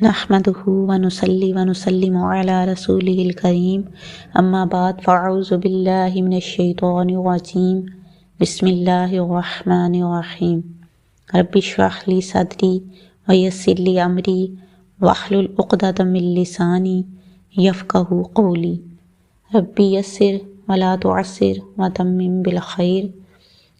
نحمده ونصلي ونسلم على رسوله الكريم اما بعد فاعوذ باللہ من الشیطان الرجیم بسم اللہ الرحمن الرحیم رب اشرح لی صدری ویسر لی امری واحلل عقدۃ من لسانی یفقہوا قولی رب یسر ولا تعسر وتمم بالخیر۔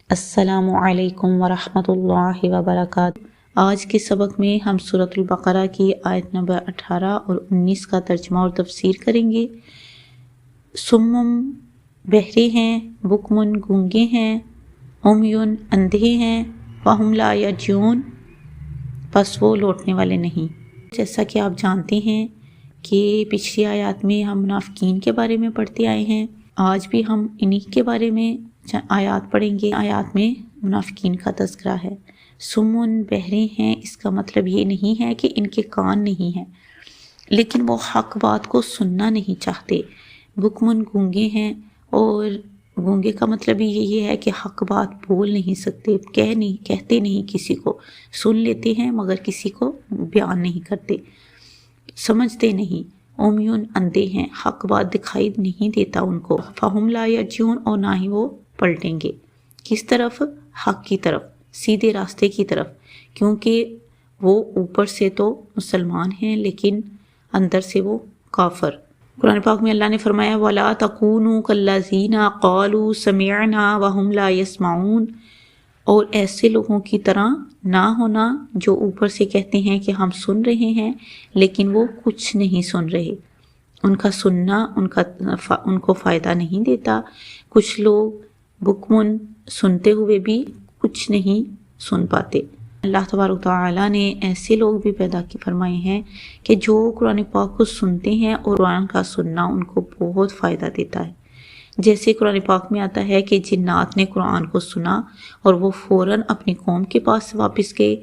السلام علیکم ورحمۃ اللہ وبرکاتہ۔ آج کے سبق میں ہم سورۃ البقرہ کی آیت نمبر 18 اور 19 کا ترجمہ اور تفسیر کریں گے۔ سمم بہرے ہیں، بکمن گونگے ہیں، عمیٌ اندھے ہیں، فہم لا یرجعون پس وہ لوٹنے والے نہیں۔ جیسا کہ آپ جانتے ہیں کہ پچھلی آیات میں ہم منافقین کے بارے میں پڑھتے آئے ہیں، آج بھی ہم انہی کے بارے میں آیات پڑھیں گے۔ آیات میں منافقین کا تذکرہ ہے۔ سمن بہرے ہیں، اس کا مطلب یہ نہیں ہے کہ ان کے کان نہیں ہیں، لیکن وہ حق بات کو سننا نہیں چاہتے۔ بکمن گونگے ہیں، اور گونگے کا مطلب یہ ہے کہ حق بات بول نہیں سکتے، کہتے نہیں، کسی کو سن لیتے ہیں مگر کسی کو بیان نہیں کرتے، سمجھتے نہیں۔ عمیٌ اندھے ہیں، حق بات دکھائی نہیں دیتا ان کو۔ فہم لا یرجعون اور نہ ہی وہ پلٹیں گے، کس طرف؟ حق کی طرف، سیدھے راستے کی طرف، کیونکہ وہ اوپر سے تو مسلمان ہیں لیکن اندر سے وہ کافر۔ قرآن پاک میں اللہ نے فرمایا وَلَا تَكُونُوا كَالَّذِينَ قَالُوا سَمِعْنَا وَهُمْ لَا يَسْمَعُونَ، اور ایسے لوگوں کی طرح نہ ہونا جو اوپر سے کہتے ہیں کہ ہم سن رہے ہیں لیکن وہ کچھ نہیں سن رہے، ان کا سننا ان کو فائدہ نہیں دیتا۔ کچھ لوگ بکمن سنتے ہوئے بھی کچھ نہیں سن پاتے۔ اللہ تبارک تعالیٰ نے ایسے لوگ بھی پیدا فرمائے ہیں کہ جو قرآن پاک کو سنتے ہیں اور قرآن کا سننا ان کو بہت فائدہ دیتا ہے۔ جیسے قرآن پاک میں آتا ہے کہ جنات نے قرآن کو سنا اور وہ فوراً اپنی قوم کے پاس واپس گئے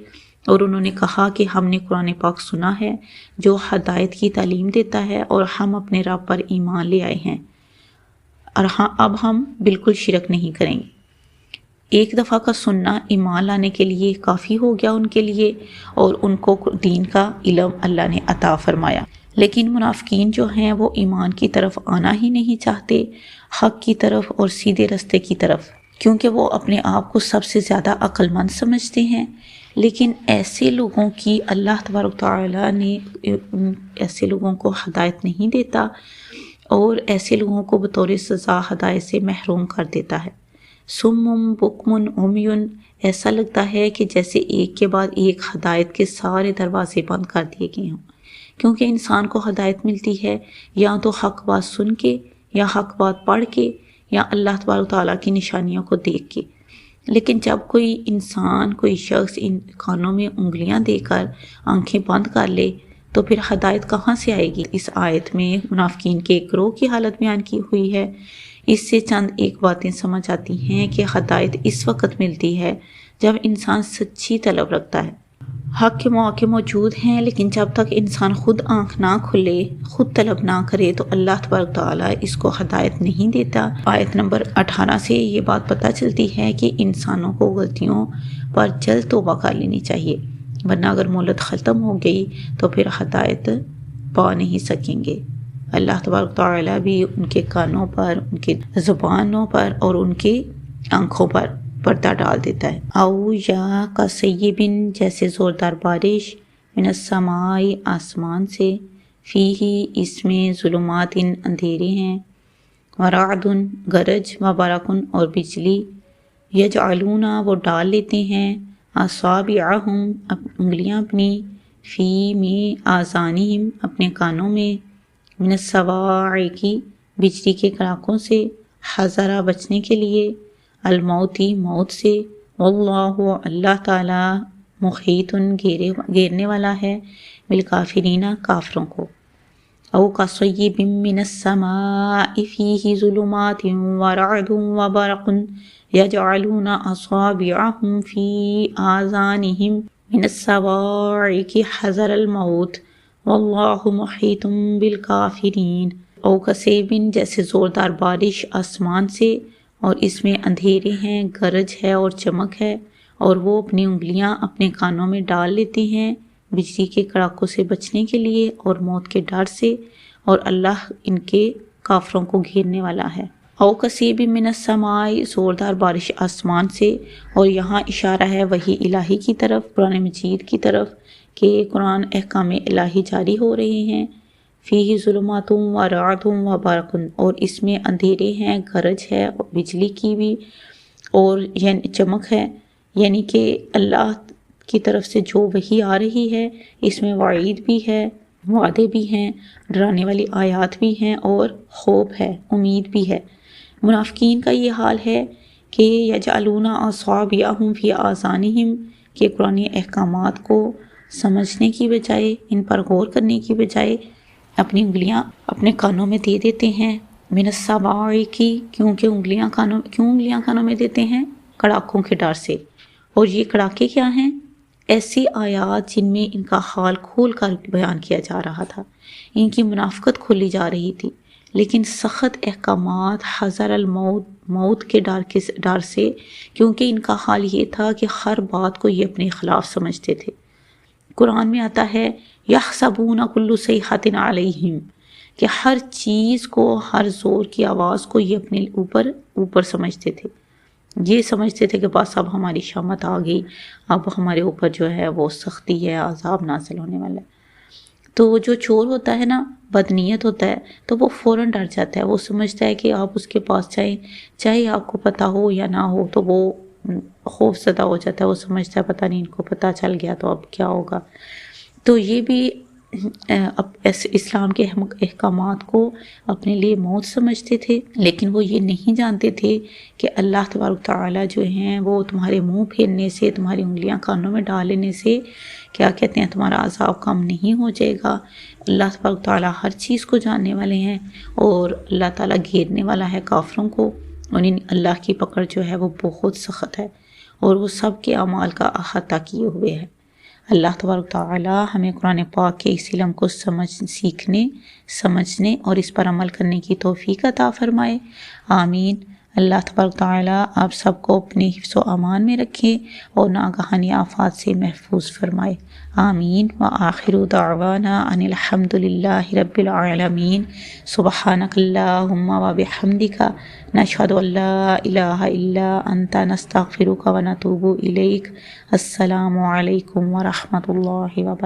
اور انہوں نے کہا کہ ہم نے قرآن پاک سنا ہے جو ہدایت کی تعلیم دیتا ہے اور ہم اپنے رب پر ایمان لے آئے ہیں، اور اب ہم بالکل شرک نہیں کریں گے۔ ایک دفعہ کا سننا ایمان لانے کے لیے کافی ہو گیا ان کے لیے، اور ان کو دین کا علم اللہ نے عطا فرمایا۔ لیکن منافقین جو ہیں وہ ایمان کی طرف آنا ہی نہیں چاہتے، حق کی طرف اور سیدھے راستے کی طرف، کیونکہ وہ اپنے آپ کو سب سے زیادہ عقل مند سمجھتے ہیں۔ لیکن ایسے لوگوں کی اللہ تبارک تعالیٰ نے ایسے لوگوں کو ہدایت نہیں دیتا، اور ایسے لوگوں کو بطور سزا ہدایت سے محروم کر دیتا ہے۔ سمم بکمن عمیٌ، ایسا لگتا ہے کہ جیسے ایک کے بعد ایک ہدایت کے سارے دروازے بند کر دیے گئے ہوں، کیونکہ انسان کو ہدایت ملتی ہے یا تو حق بات سن کے، یا حق بات پڑھ کے، یا اللہ تبارک تعالیٰ کی نشانیوں کو دیکھ کے۔ لیکن جب کوئی انسان، کوئی شخص ان کانوں میں انگلیاں دے کر آنکھیں بند کر لے تو پھر ہدایت کہاں سے آئے گی؟ اس آیت میں منافقین کے ایک گروہ کی حالت بیان کی ہوئی ہے۔ اس سے چند ایک باتیں سمجھ آتی ہیں کہ ہدایت اس وقت ملتی ہے جب انسان سچی طلب رکھتا ہے۔ حق کے مواقع موجود ہیں، لیکن جب تک انسان خود آنکھ نہ کھلے، خود طلب نہ کرے تو اللہ تبارک تعالیٰ اس کو ہدایت نہیں دیتا۔ آیت نمبر 18 سے یہ بات پتہ چلتی ہے کہ انسانوں کو غلطیوں پر جلد توبہ کر لینی چاہیے، ورنہ اگر مہلت ختم ہو گئی تو پھر ہدایت پا نہیں سکیں گے۔ اللہ تبارک تعالیٰ بھی ان کے کانوں پر، ان کے زبانوں پر اور ان کی آنکھوں پر پردہ ڈال دیتا ہے۔ او یا کا سیبن، جیسے زوردار بارش، من السماء آسمان سے، فیہ اس میں ظلمات اندھیرے ہیں، ورعد گرج، وبرق اور بجلی، یجعلون وہ ڈال لیتے ہیں، اصابعہم انگلیاں اپنی، فی میں آذانہم اپنے کانوں میں، من الصواعق بجلی کے کڑاکوں سے، حذر بچنے کے لیے، الموتی موت سے، واللہ اللہ تعالیٰ محیط گھیرنے والا ہے، بالکافرین کافروں کو۔ او کصیب من السماء فیہ ظلمات ورعد وبرق یجعلون اصابعہم فی آذانہم من الصواعق حذر الموت واللہ محیط بالکافرین۔ او کسیبن، جیسے زوردار بارش آسمان سے، اور اس میں اندھیرے ہیں، گرج ہے اور چمک ہے، اور وہ اپنی انگلیاں اپنے کانوں میں ڈال لیتے ہیں، بجلی کے کڑاکوں سے بچنے کے لیے اور موت کے ڈر سے، اور اللہ ان کے کافروں کو گھیرنے والا ہے۔ او کسیب من السماء، زوردار بارش آسمان سے، اور یہاں اشارہ ہے وحی الہی کی طرف، قرآن مجید کی طرف، کہ قرآن احکام الہی جاری ہو رہے ہیں۔ فیہ ظلمات و رعد و برق، اور اس میں اندھیرے ہیں، گرج ہے بجلی کی بھی، اور یعنی چمک ہے، یعنی کہ اللہ کی طرف سے جو وحی آ رہی ہے اس میں وعید بھی ہے، وعدے بھی ہیں، ڈرانے والی آیات بھی ہیں، اور خوف ہے، امید بھی ہے۔ منافقین کا یہ حال ہے کہ یجعلون اصابعہم فی آذانہم، کہ قرآن احکامات کو سمجھنے کی بجائے، ان پر غور کرنے کی بجائے اپنی انگلیاں اپنے کانوں میں دے دیتے ہیں۔ من السباع کی، کیوں انگلیاں کانوں میں دیتے ہیں؟ کڑاکوں کے ڈر سے۔ اور یہ کڑاکے کیا ہیں؟ ایسی آیات جن میں ان کا حال کھول کر بیان کیا جا رہا تھا، ان کی منافقت کھولی جا رہی تھی، لیکن سخت احکامات، حذر الموت، موت کے ڈر سے، کیونکہ ان کا حال یہ تھا کہ ہر بات کو یہ اپنے خلاف سمجھتے تھے۔ قرآن میں آتا ہے یحسبون کل صیحۃ علیہم، کہ ہر چیز کو، ہر زور کی آواز کو یہ اپنے اوپر سمجھتے تھے۔ یہ سمجھتے تھے کہ بس اب ہماری شامت آ گئی، اب ہمارے اوپر جو ہے وہ سختی ہے، عذاب نازل ہونے والا ہے۔ تو جو چور ہوتا ہے نا، بدنیت ہوتا ہے، تو وہ فوراً ڈر جاتا ہے، وہ سمجھتا ہے کہ آپ اس کے پاس جائیں، چاہے آپ کو پتہ ہو یا نہ ہو، تو وہ خوف زدہ ہو جاتا ہے، وہ سمجھتا ہے پتہ نہیں ان کو پتہ چل گیا تو اب کیا ہوگا۔ تو یہ بھی اسلام کے احکامات کو اپنے لیے موت سمجھتے تھے، لیکن وہ یہ نہیں جانتے تھے کہ اللہ تبارک تعالیٰ جو ہیں وہ تمہارے منہ پھیرنے سے، تمہاری انگلیاں کانوں میں ڈال لینے سے کیا کہتے ہیں، تمہارا عذاب کم نہیں ہو جائے گا۔ اللہ تبارک تعالیٰ ہر چیز کو جاننے والے ہیں، اور اللہ تعالیٰ گھیرنے والا ہے کافروں کو، اور اللہ کی پکڑ جو ہے وہ بہت سخت ہے، اور وہ سب کے اعمال کا احاطہ کیے ہوئے ہے۔ اللہ تبارک تعالیٰ ہمیں قرآن پاک کے اس علم کو سیکھنے، سمجھنے اور اس پر عمل کرنے کی توفیق عطا فرمائے، آمین۔ اللہ تبارک تعالیٰ آپ سب کو اپنے حفظ و امان میں رکھے اور ناگہانی آفات سے محفوظ فرمائے، آمین۔ وآخر دعوانا ان الحمد للہ رب العالمین، سبحانک اللہم وبحمدک، نشہد ان لا الہ الا انت، نستغفرک ونتوب الیک۔ السلام علیکم ورحمۃ اللہ وبرکاتہ۔